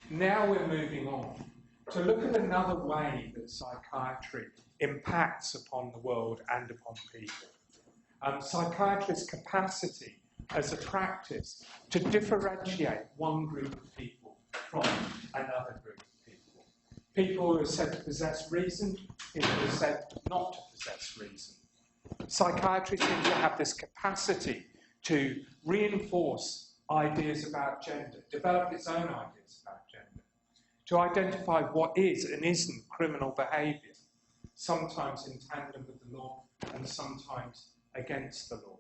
Now we're moving on to look at another way that psychiatry impacts upon the world and upon people. Psychiatrists' capacity as a practice to differentiate one group of people from another group of people. People who are said to possess reason, people who are said not to possess reason. Psychiatry seems to have this capacity to reinforce ideas about gender, develop its own ideas about gender, to identify what is and isn't criminal behaviour, sometimes in tandem with the law and sometimes against the law.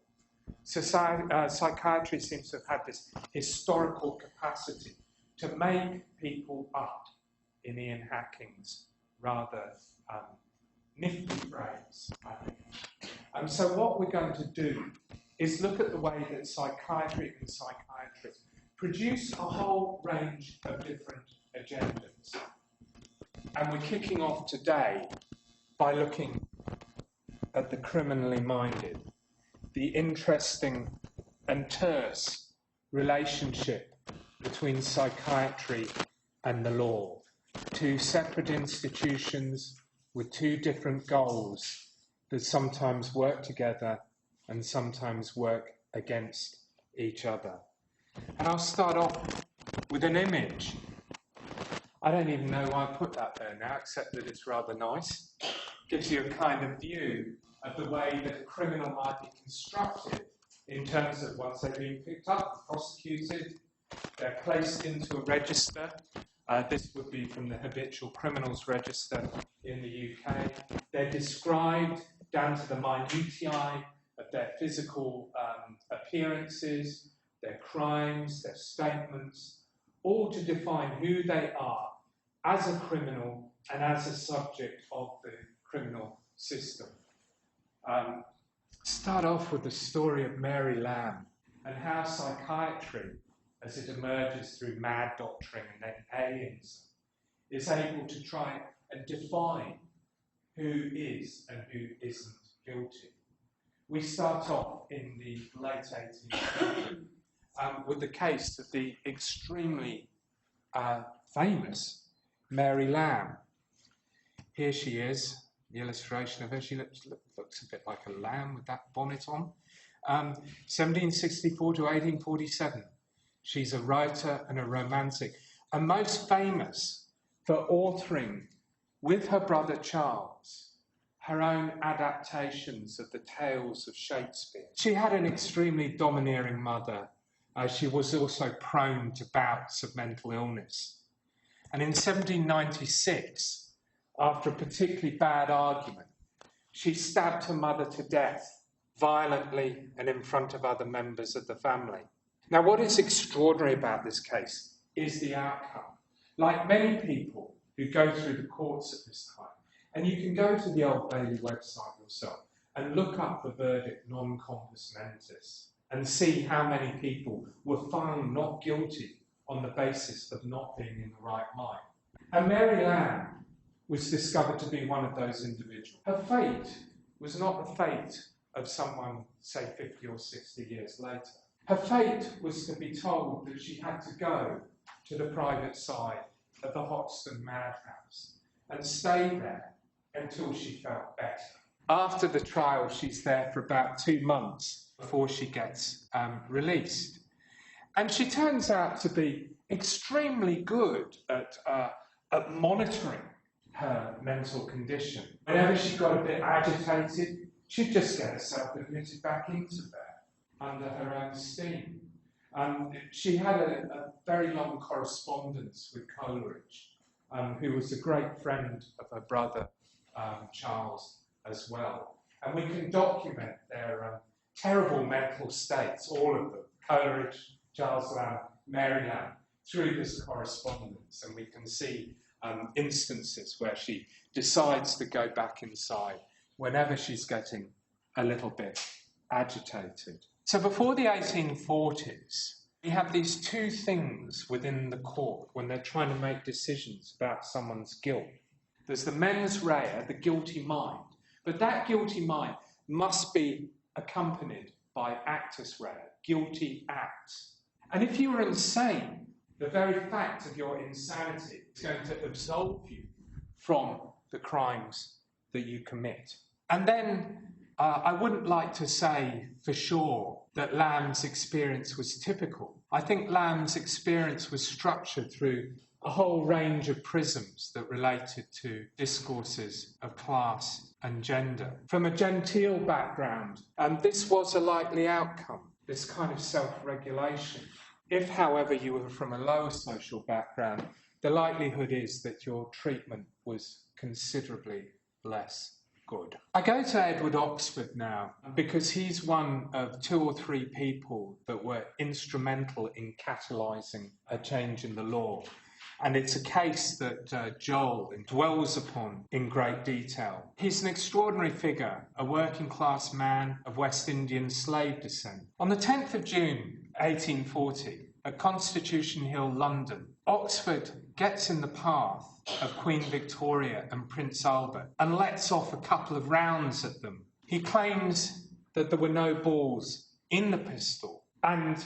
So psychiatry seems to have had this historical capacity to make people up, in Ian Hacking's rather nifty phrase, I think. So what we're going to do is look at the way that psychiatry and psychiatrists produce a whole range of different agendas. And we're kicking off today by looking at the criminally minded, the interesting and terse relationship between psychiatry and the law. Two separate institutions with two different goals that sometimes work together and sometimes work against each other. And I'll start off with an image. I don't even know why I put that there now, except that it's rather nice. Gives you a kind of view of the way that a criminal might be constructed in terms of once they've been picked up, prosecuted, they're placed into a register. This would be from the Habitual Criminals Register in the UK. They're described down to the minutiae of their physical appearances, their crimes, their statements, all to define who they are as a criminal and as a subject of the criminal system. Start off with the story of Mary Lamb and how psychiatry, as it emerges through mad doctrine and then alienism, is able to try and define who is and who isn't guilty. We start off in the late 18th century with the case of the extremely famous Mary Lamb. Here she is, the illustration of her. She looks a bit like a lamb with that bonnet on. 1764 to 1847. She's a writer and a romantic, and most famous for authoring, with her brother Charles, her own adaptations of the tales of Shakespeare. She had an extremely domineering mother. She was also prone to bouts of mental illness. And in 1796, after a particularly bad argument, she stabbed her mother to death, violently and in front of other members of the family. Now, what is extraordinary about this case is the outcome. Like many people who go through the courts at this time, and you can go to the Old Bailey website yourself and look up the verdict non compos mentis and see how many people were found not guilty on the basis of not being in the right mind. And Mary Lamb was discovered to be one of those individuals. Her fate was not the fate of someone, say, 50 or 60 years later. Her fate was to be told that she had to go to the private side of the Hoxton madhouse and stay there until she felt better. After the trial, she's there for about 2 months before she gets released. And she turns out to be extremely good at monitoring her mental condition. Whenever she got a bit agitated, she'd just get herself admitted back into bed under her own steam. She had a very long correspondence with Coleridge, who was a great friend of her brother, Charles, as well. And we can document their terrible mental states, all of them, Coleridge, Charles Lamb, Mary Lamb, through this correspondence. And we can see instances where she decides to go back inside whenever she's getting a little bit agitated. So before the 1840s, we have these two things within the court when they're trying to make decisions about someone's guilt. There's the mens rea, the guilty mind, but that guilty mind must be accompanied by actus rea, guilty acts. And if you were insane, The very fact of your insanity is going to absolve you from the crimes that you commit. And then I wouldn't like to say for sure that Lamb's experience was typical. I think Lamb's experience was structured through a whole range of prisms that related to discourses of class and gender. From a genteel background, this was a likely outcome, this kind of self-regulation. If, however, you were from a lower social background, the likelihood is that your treatment was considerably less good. I go to Edward Oxford now because he's one of 2 or 3 people that were instrumental in catalysing a change in the law. And it's a case that Joel dwells upon in great detail. He's an extraordinary figure, a working class man of West Indian slave descent. On the 10th of June 1840, at Constitution Hill, London, Oxford gets in the path of Queen Victoria and Prince Albert and lets off a couple of rounds at them. He claims that there were no balls in the pistol, and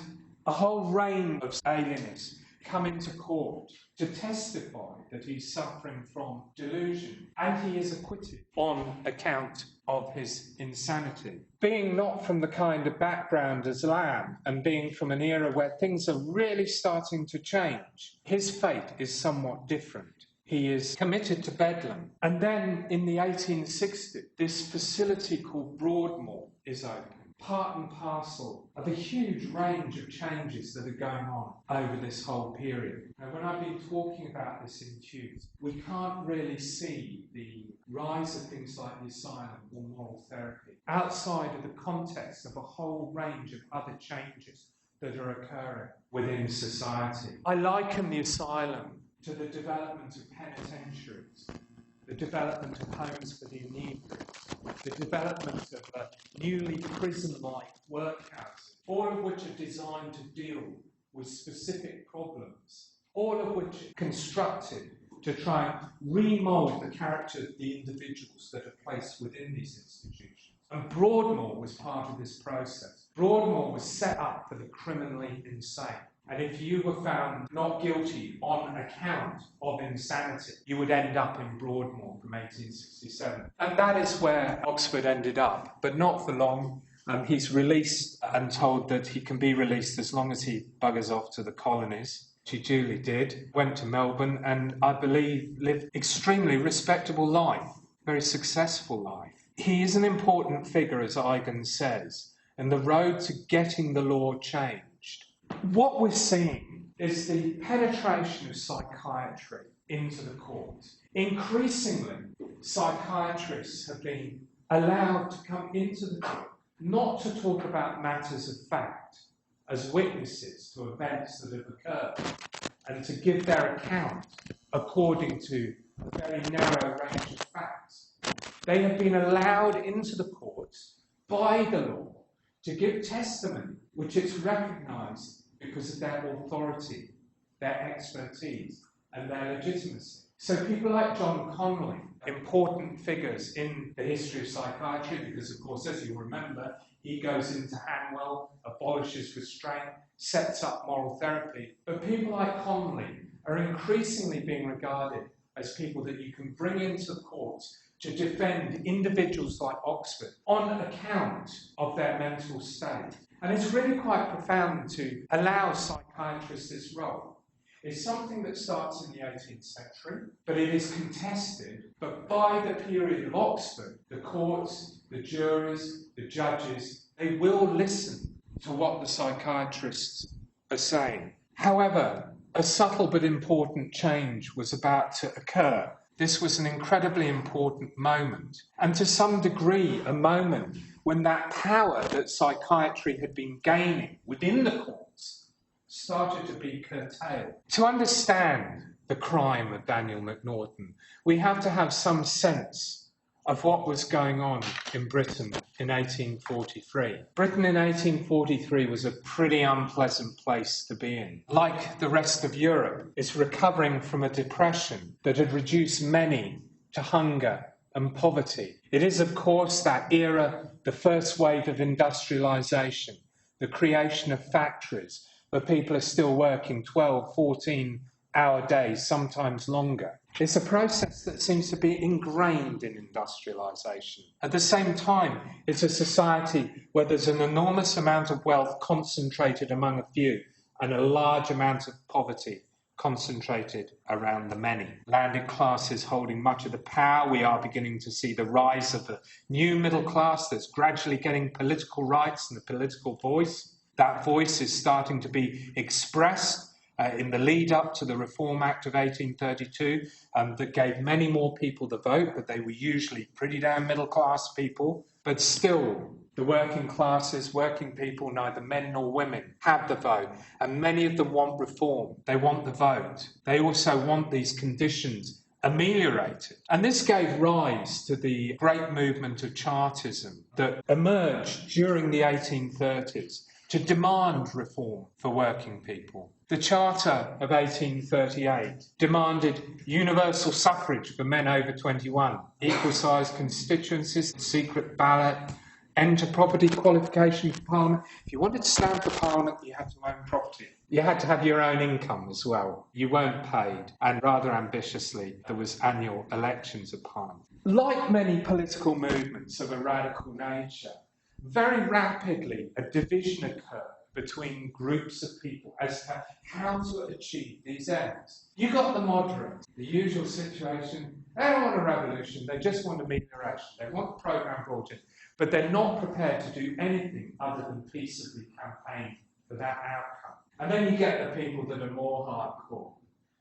a whole range of alienists come into court to testify that he's suffering from delusion, and he is acquitted on account of his insanity. Being not from the kind of background as Lamb, and being from an era where things are really starting to change, his fate is somewhat different. He is committed to Bedlam. And then in the 1860s, this facility called Broadmoor is opened. Part and parcel of a huge range of changes that are going on over this whole period. Now, when I've been talking about this in Tubes, we can't really see the rise of things like the asylum or moral therapy outside of the context of a whole range of other changes that are occurring within society. I liken the asylum to the development of penitentiaries, the development of homes for the inebriated, the development of newly prison-like workhouses, all of which are designed to deal with specific problems, all of which are constructed to try and remould the character of the individuals that are placed within these institutions. And Broadmoor was part of this process. Broadmoor was set up for the criminally insane. And if you were found not guilty on account of insanity, you would end up in Broadmoor from 1867. And that is where Oxford ended up, but not for long. He's released and told that he can be released as long as he buggers off to the colonies. She duly did, went to Melbourne, and I believe lived extremely respectable life, very successful life. He is an important figure, as Eigen says, and the road to getting the law changed. What we're seeing is the penetration of psychiatry into the court. Increasingly, psychiatrists have been allowed to come into the court, not to talk about matters of fact, as witnesses to events that have occurred, and to give their account according to a very narrow range of facts. They have been allowed into the courts by the law to give testimony which is recognised because of their authority, their expertise, and their legitimacy. So people like John Connolly, important figures in the history of psychiatry, because of course, as you remember, he goes into Hanwell, abolishes restraint, sets up moral therapy. But people like Connolly are increasingly being regarded as people that you can bring into the courts to defend individuals like Oxford on account of their mental state. And it's really quite profound to allow psychiatrists this role. It's something that starts in the 18th century, but it is contested. But by the period of Oxford, the courts, the jurors, the judges, they will listen to what the psychiatrists are saying. However, a subtle but important change was about to occur. This was an incredibly important moment, and to some degree a moment when that power that psychiatry had been gaining within the courts started to be curtailed. To understand the crime of Daniel Macnaghten, we have to have some sense of what was going on in Britain in 1843. Britain in 1843 was a pretty unpleasant place to be in. Like the rest of Europe, it's recovering from a depression that had reduced many to hunger and poverty. It is, of course, that era, the first wave of industrialisation, the creation of factories, but people are still working 12, 14-hour days, sometimes longer. It's a process that seems to be ingrained in industrialisation. At the same time, it's a society where there's an enormous amount of wealth concentrated among a few and a large amount of poverty concentrated around the many. Landed classes holding much of the power. We are beginning to see the rise of a new middle class that's gradually getting political rights and a political voice. That voice is starting to be expressed in the lead up to the Reform Act of 1832 that gave many more people the vote, but they were usually pretty damn middle class people. But still, the working classes, working people, neither men nor women, have the vote. And many of them want reform. They want the vote. They also want these conditions ameliorated. And this gave rise to the great movement of Chartism that emerged during the 1830s to demand reform for working people. The Charter of 1838 demanded universal suffrage for men over 21, equal-sized constituencies, secret ballot, end to property qualification for Parliament. If you wanted to stand for Parliament, you had to own property. You had to have your own income as well. You weren't paid. And rather ambitiously, there was annual elections of Parliament. Like many political movements of a radical nature, very rapidly a division occurred between groups of people as to how to achieve these ends. You got the moderates, the usual situation. They don't want a revolution, they just want amelioration. They want the programme brought in, but they're not prepared to do anything other than peaceably campaign for that outcome. And then you get the people that are more hardcore.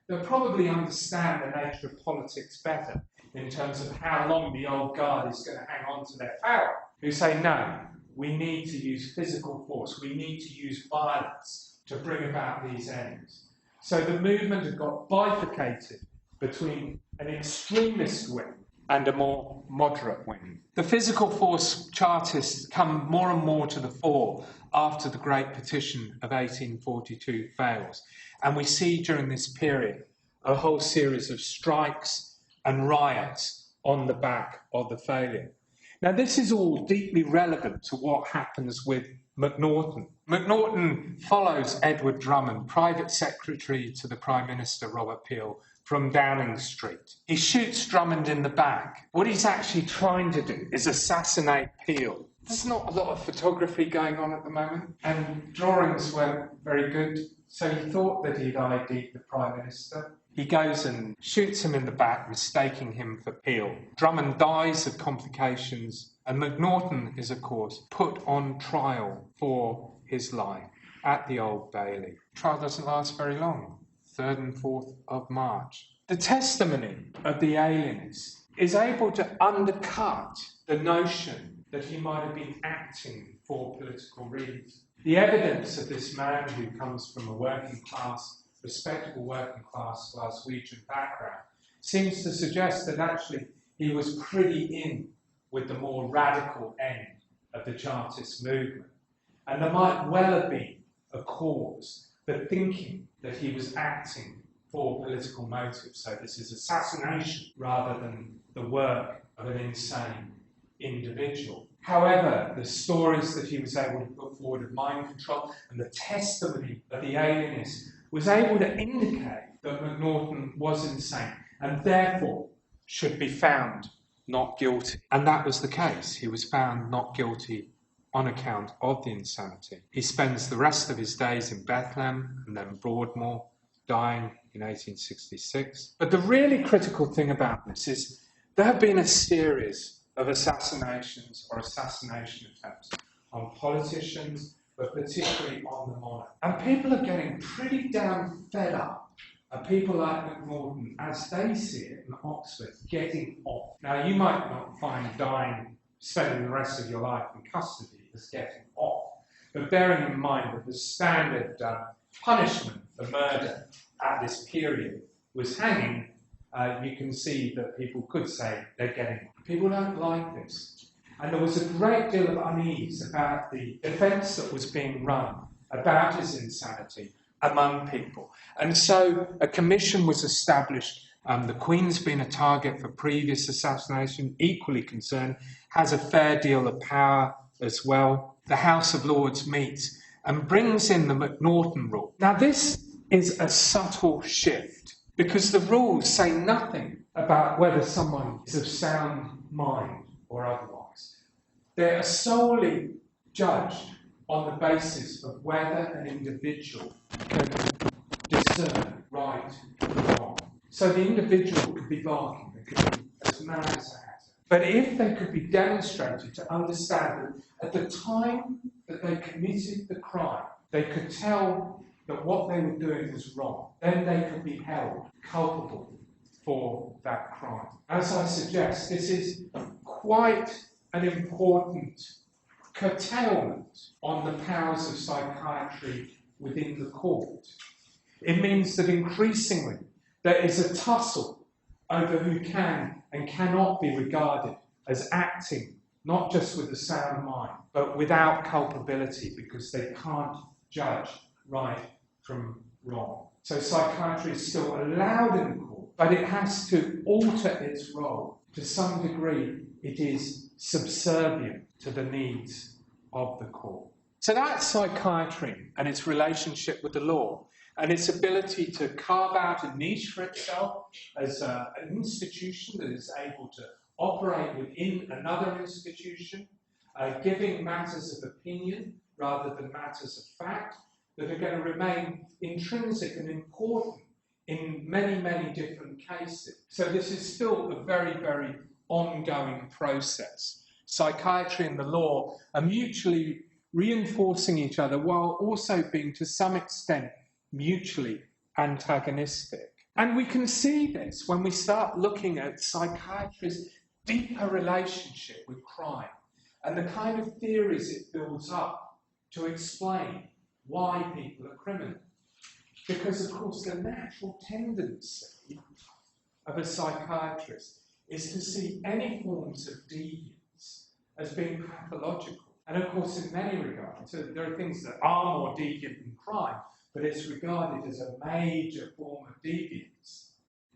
They'll probably understand the nature of politics better in terms of how long the old guard is going to hang on to their power, who say, no, we need to use physical force, we need to use violence to bring about these ends. So the movement had got bifurcated between an extremist wing and a more moderate wing. The physical force Chartists come more and more to the fore after the Great Petition of 1842 fails. And we see during this period a whole series of strikes and riots on the back of the failure. Now, this is all deeply relevant to what happens with Macnaghten. Macnaghten follows Edward Drummond, private secretary to the Prime Minister Robert Peel, from Downing Street. He shoots Drummond in the back. What he's actually trying to do is assassinate Peel. There's not a lot of photography going on at the moment, and drawings weren't very good, so he thought that he'd ID'd the Prime Minister. He goes and shoots him in the back, mistaking him for Peel. Drummond dies of complications, and Macnaghten is, of course, put on trial for his life at the Old Bailey. Trial doesn't last very long, 3rd and 4th of March. The testimony of the alienist is able to undercut the notion that he might have been acting for political reasons. The evidence of this man who comes from a working class, respectable working class Glaswegian background seems to suggest that actually he was pretty in with the more radical end of the Chartist movement. And there might well have been a cause for thinking that he was acting for political motives. So this is assassination rather than the work of an insane individual. However, the stories that he was able to put forward of mind control and the testimony of the alienist was able to indicate that Macnaghten was insane and therefore should be found not guilty. And that was the case. He was found not guilty on account of the insanity. He spends the rest of his days in Bethlehem and then Broadmoor, dying in 1866. But the really critical thing about this is there have been a series of assassinations or assassination attempts on politicians, but particularly on the monarch. And people are getting pretty damn fed up of people like Macnaghten, as they see it in Oxford, getting off. Now, you might not find spending the rest of your life in custody as getting off, but bearing in mind that the standard punishment for murder at this period was hanging, you can see that people could say they're getting off. People don't like this. And there was a great deal of unease about the defence that was being run about his insanity among people. And so a commission was established. The Queen's been a target for previous assassination, equally concerned, has a fair deal of power as well. The House of Lords meets and brings in the McNaughton rule. Now, this is a subtle shift because the rules say nothing about whether someone is of sound mind or otherwise. They are solely judged on the basis of whether an individual can discern right from wrong. So the individual could be barking, they could be as mad as a hatter. But if they could be demonstrated to understand that at the time that they committed the crime, they could tell that what they were doing was wrong, then they could be held culpable for that crime. As I suggest, this is quite an important curtailment on the powers of psychiatry within the court. It means that increasingly there is a tussle over who can and cannot be regarded as acting not just with a sound mind, but without culpability because they can't judge right from wrong. So psychiatry is still allowed in the court, but it has to alter its role. To some degree, it is subservient to the needs of the court. So that's psychiatry and its relationship with the law and its ability to carve out a niche for itself as an institution that is able to operate within another institution, giving matters of opinion rather than matters of fact that are going to remain intrinsic and important in many, many different cases. So this is still a very, very ongoing process. Psychiatry and the law are mutually reinforcing each other while also being, to some extent, mutually antagonistic. And we can see this when we start looking at psychiatry's deeper relationship with crime and the kind of theories it builds up to explain why people are criminal. Because, of course, the natural tendency of a psychiatrist is to see any forms of deviance as being pathological. And, of course, in many regards, there are things that are more deviant than crime, but it's regarded as a major form of deviance.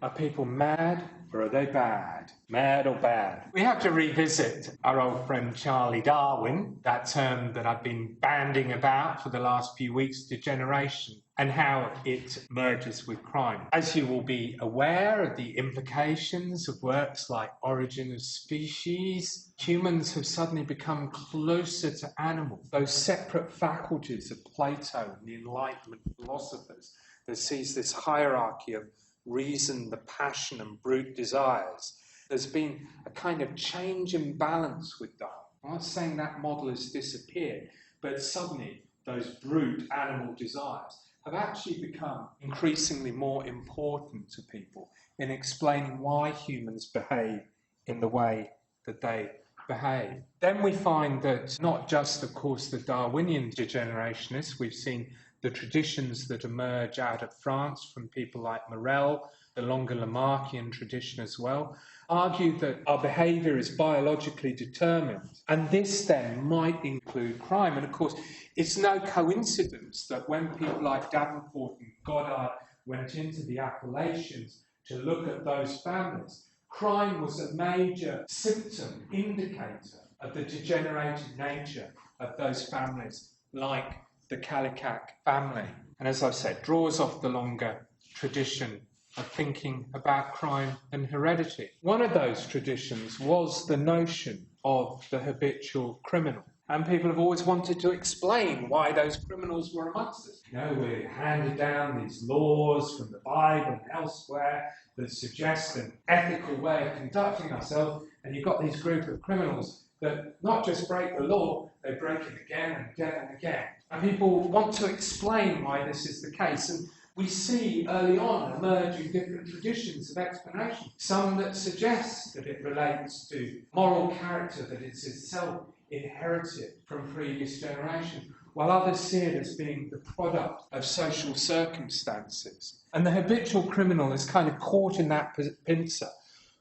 Are people mad or are they bad? Mad or bad? We have to revisit our old friend Charlie Darwin, that term that I've been banding about for the last few weeks, degeneration, and how it merges with crime. As you will be aware of the implications of works like Origin of Species, humans have suddenly become closer to animals. Those separate faculties of Plato and the Enlightenment philosophers that sees this hierarchy of reason, the passion and brute desires. There's been a kind of change in balance with Darwin. I'm not saying that model has disappeared, but suddenly those brute animal desires have actually become increasingly more important to people in explaining why humans behave in the way that they behave. Then we find that not just, of course, the Darwinian degenerationists, we've seen the traditions that emerge out of France from people like Morel, the longer Lamarckian tradition as well, argue that our behaviour is biologically determined. And this then might include crime. And of course, it's no coincidence that when people like Davenport and Goddard went into the Appalachians to look at those families, crime was a major symptom, indicator of the degenerated nature of those families, like the Kallikak family. And as I've said, draws off the longer tradition of thinking about crime and heredity. One of those traditions was the notion of the habitual criminal. And people have always wanted to explain why those criminals were amongst us. You know, we handed down these laws from the Bible and elsewhere that suggest an ethical way of conducting ourselves, and you've got these group of criminals that not just break the law, they break it again and again and again. And people want to explain why this is the case. And we see early on emerging different traditions of explanation. Some that suggest that it relates to moral character, that it's itself inherited from previous generations, while others see it as being the product of social circumstances. And the habitual criminal is kind of caught in that pincer.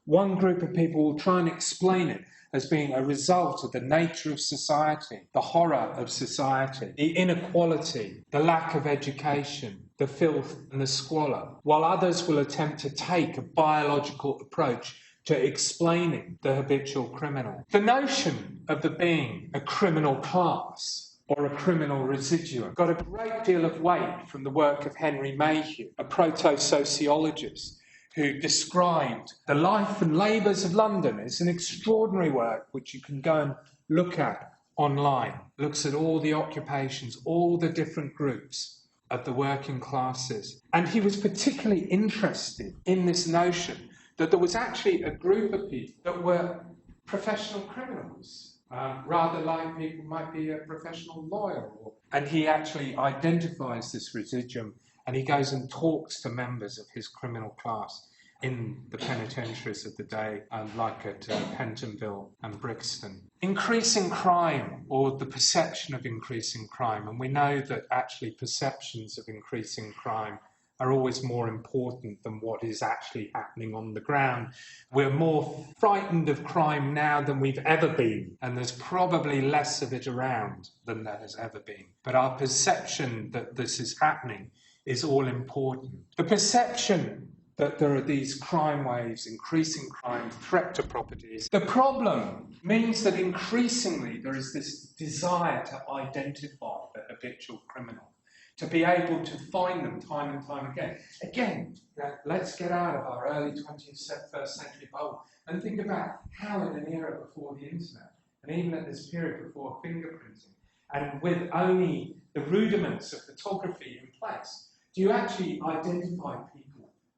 One group of people will try and explain it as being a result of the nature of society, the horror of society, the inequality, the lack of education, the filth and the squalor, while others will attempt to take a biological approach to explaining the habitual criminal. The notion of there being a criminal class or a criminal residuum got a great deal of weight from the work of Henry Mayhew, a proto-sociologist who described the life and labours of London. It's an extraordinary work which you can go and look at online. Looks at all the occupations, all the different groups of the working classes. And he was particularly interested in this notion that there was actually a group of people that were professional criminals, rather like people might be a professional lawyer. And he actually identifies this residuum, and he goes and talks to members of his criminal class in the penitentiaries of the day, like at Pentonville and Brixton. Increasing crime, or the perception of increasing crime, and we know that actually perceptions of increasing crime are always more important than what is actually happening on the ground. We're more frightened of crime now than we've ever been, and there's probably less of it around than there has ever been. But our perception that this is happening is all important. The perception that there are these crime waves, increasing crime, threat to properties. The problem means that increasingly there is this desire to identify the habitual criminal, to be able to find them time and time again. Again, let's get out of our early 21st century bubble and think about how in an era before the internet, and even at this period before fingerprinting, and with only the rudiments of photography in place, do you actually identify people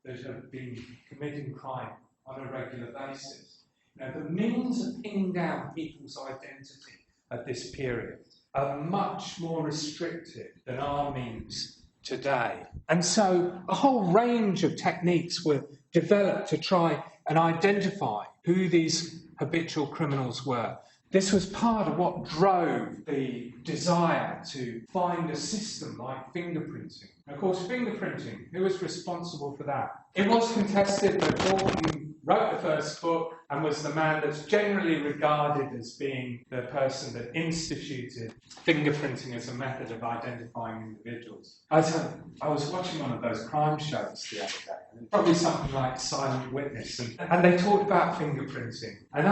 that have been committing crime on a regular basis? Now, the means of pinning down people's identity at this period are much more restricted than our means today. And so a whole range of techniques were developed to try and identify who these habitual criminals were. This was part of what drove the desire to find a system like fingerprinting. Of course, fingerprinting, who was responsible for that? It was contested, but Galton wrote the first book and was the man that's generally regarded as being the person that instituted fingerprinting as a method of identifying individuals. I was watching one of those crime shows the other day, probably something like Silent Witness, and they talked about fingerprinting. And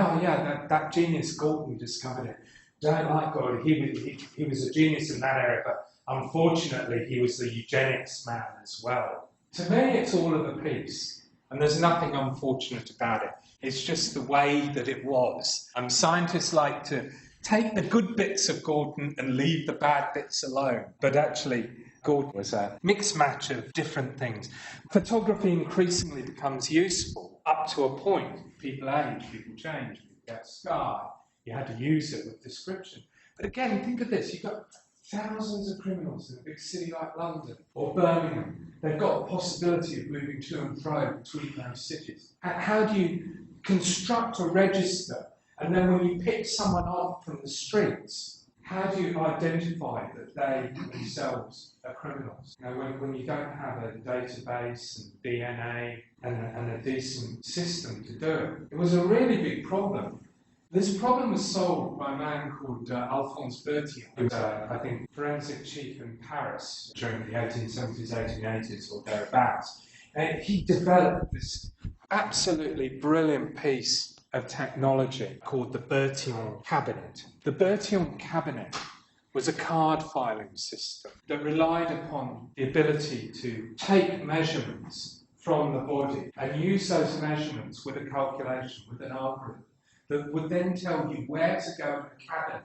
that genius Galton discovered it. Don't like God, he was a genius in that area, but unfortunately he was the eugenics man as well. To me, it's all of a piece, and there's nothing unfortunate about it. It's just the way that it was. Scientists like to take the good bits of Galton and leave the bad bits alone. But actually, Galton was a mixed match of different things. Photography increasingly becomes useful up to a point. People age, people change, people get scarred. You had to use it with description. But again, think of this. You've got thousands of criminals in a big city like London or Birmingham. They've got the possibility of moving to and fro between those cities. How do you construct a register? And then when you pick someone up from the streets, how do you identify that they themselves are criminals? You know, when you don't have a database and DNA and a decent system to do it. It was a really big problem. This problem was solved by a man called Alphonse Berthiaume, who was, I think, forensic chief in Paris during the 1870s, 1880s, or thereabouts. He developed this absolutely brilliant piece of technology called the Berthiaume cabinet. The Berthiaume cabinet was a card filing system that relied upon the ability to take measurements from the body and use those measurements with a calculation, with an algorithm, that would then tell you where to go in the cabinet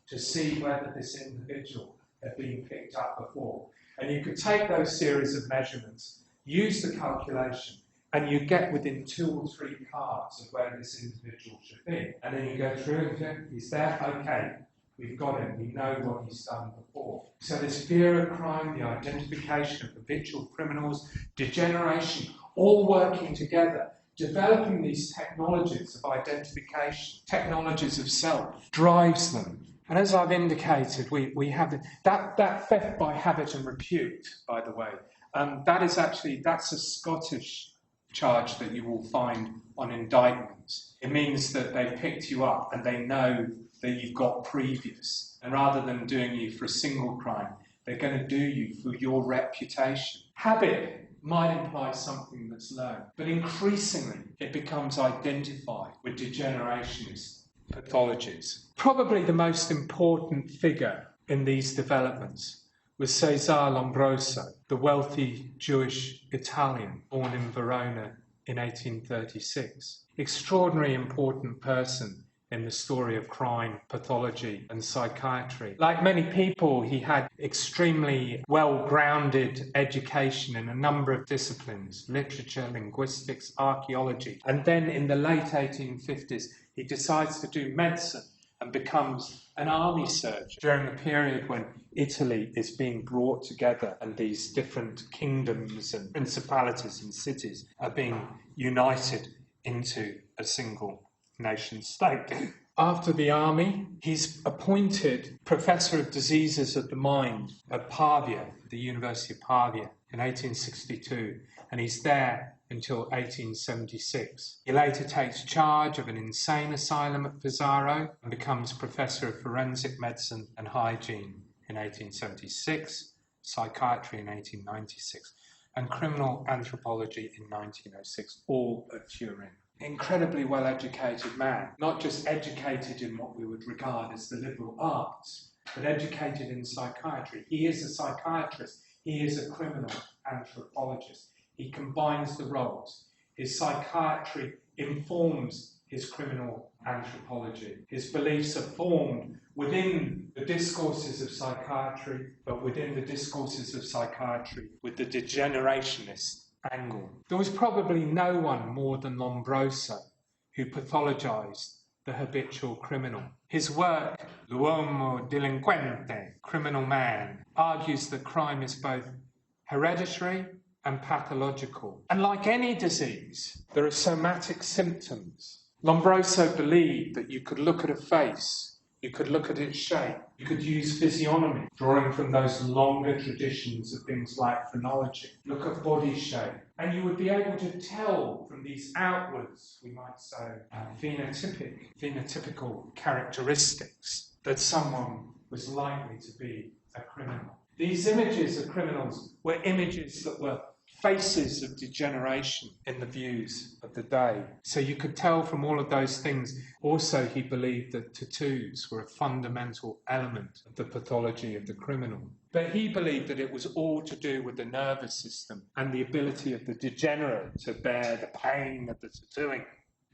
to see whether this individual had been picked up before. And you could take those series of measurements, use the calculation, and you get within 2 or 3 cards of where this individual should be. And then you go through and check, he's there, okay, we've got him, we know what he's done before. So this fear of crime, the identification of habitual criminals, degeneration, all working together, developing these technologies of identification, technologies of self, drives them. And as I've indicated, we have that theft by habit and repute, by the way. That's a Scottish charge that you will find on indictments. It means that they picked you up and they know that you've got previous. And rather than doing you for a single crime, they're going to do you for your reputation. Habit might imply something that's learned, but increasingly it becomes identified with degenerationist pathologies. Probably the most important figure in these developments was Cesare Lombroso, the wealthy Jewish Italian born in Verona in 1836. Extraordinarily important person in the story of crime, pathology, and psychiatry. Like many people, he had extremely well-grounded education in a number of disciplines: literature, linguistics, archaeology. And then in the late 1850s, he decides to do medicine and becomes an army surgeon during the period when Italy is being brought together and these different kingdoms and principalities and cities are being united into a single nation state. After the army, he's appointed Professor of Diseases of the Mind at Pavia, the University of Pavia, in 1862, and he's there until 1876. He later takes charge of an insane asylum at Pesaro and becomes Professor of Forensic Medicine and Hygiene in 1876, Psychiatry in 1896, and Criminal Anthropology in 1906, all at Turin. Incredibly well-educated man, not just educated in what we would regard as the liberal arts, but educated in psychiatry. He is a psychiatrist. He is a criminal anthropologist. He combines the roles. His psychiatry informs his criminal anthropology. His beliefs are formed within the discourses of psychiatry, but within the discourses of psychiatry with the degenerationist angle. There was probably no one more than Lombroso who pathologized the habitual criminal. His work, L'uomo delinquente, Criminal Man, argues that crime is both hereditary and pathological. And like any disease, there are somatic symptoms. Lombroso believed that you could look at a face, you could look at its shape, you could use physiognomy, drawing from those longer traditions of things like phrenology. Look at body shape, and you would be able to tell from these outwards, we might say, phenotypical characteristics that someone was likely to be a criminal. These images of criminals were images that were faces of degeneration in the views of the day. So you could tell from all of those things. Also, he believed that tattoos were a fundamental element of the pathology of the criminal. But he believed that it was all to do with the nervous system and the ability of the degenerate to bear the pain of the tattooing.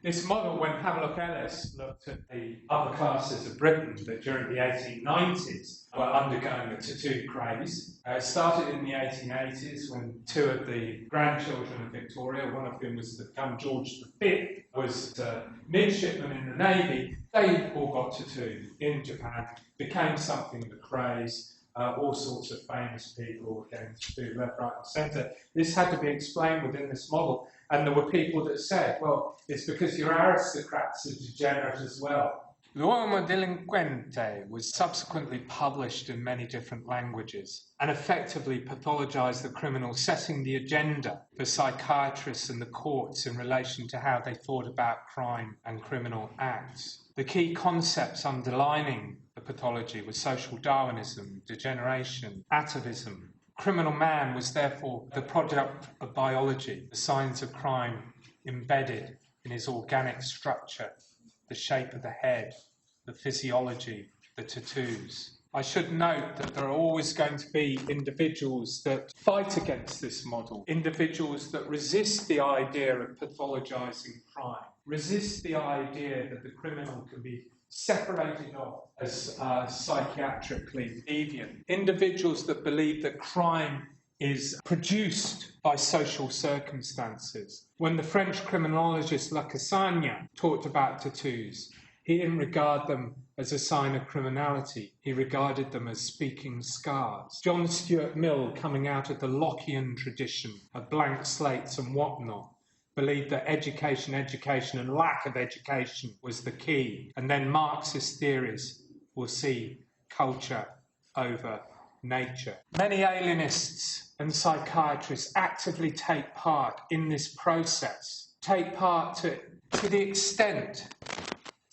This model, when Havelock Ellis looked at the upper classes of Britain that during the 1890s were undergoing a tattoo craze, started in the 1880s when two of the grandchildren of Victoria, one of whom was the young George V, was a midshipman in the Navy. They all got tattooed in Japan, became something of a craze. All sorts of famous people getting tattooed left, right and centre. This had to be explained within this model. And there were people that said, well, it's because your aristocrats are degenerate as well. L'uomo delinquente was subsequently published in many different languages and effectively pathologized the criminal, setting the agenda for psychiatrists and the courts in relation to how they thought about crime and criminal acts. The key concepts underlining the pathology were social Darwinism, degeneration, atavism. Criminal Man was therefore the product of biology, the signs of crime embedded in his organic structure, the shape of the head, the physiology, the tattoos. I should note that there are always going to be individuals that fight against this model, individuals that resist the idea of pathologizing crime, resist the idea that the criminal can be separated off as psychiatrically deviant. Individuals that believe that crime is produced by social circumstances. When the French criminologist Lacassagne talked about tattoos, he didn't regard them as a sign of criminality. He regarded them as speaking scars. John Stuart Mill, coming out of the Lockean tradition of blank slates and whatnot, believed that education and lack of education was the key. And then Marxist theories will see culture over nature. Many alienists and psychiatrists actively take part in this process, take part to the extent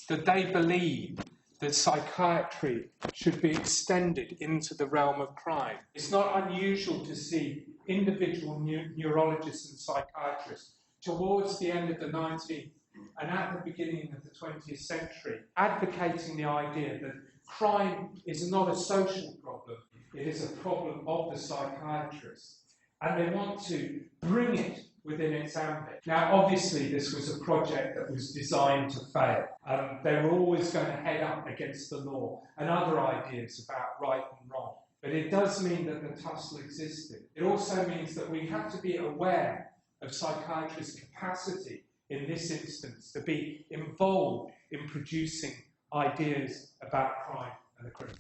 that they believe that psychiatry should be extended into the realm of crime. It's not unusual to see individual neurologists and psychiatrists towards the end of the 19th and at the beginning of the 20th century advocating the idea that crime is not a social problem, it is a problem of the psychiatrist. And they want to bring it within its ambit. Now, obviously, this was a project that was designed to fail. They were always going to head up against the law and other ideas about right and wrong. But it does mean that the tussle existed. It also means that we have to be aware of psychiatrists' capacity in this instance to be involved in producing ideas about crime and the criminal.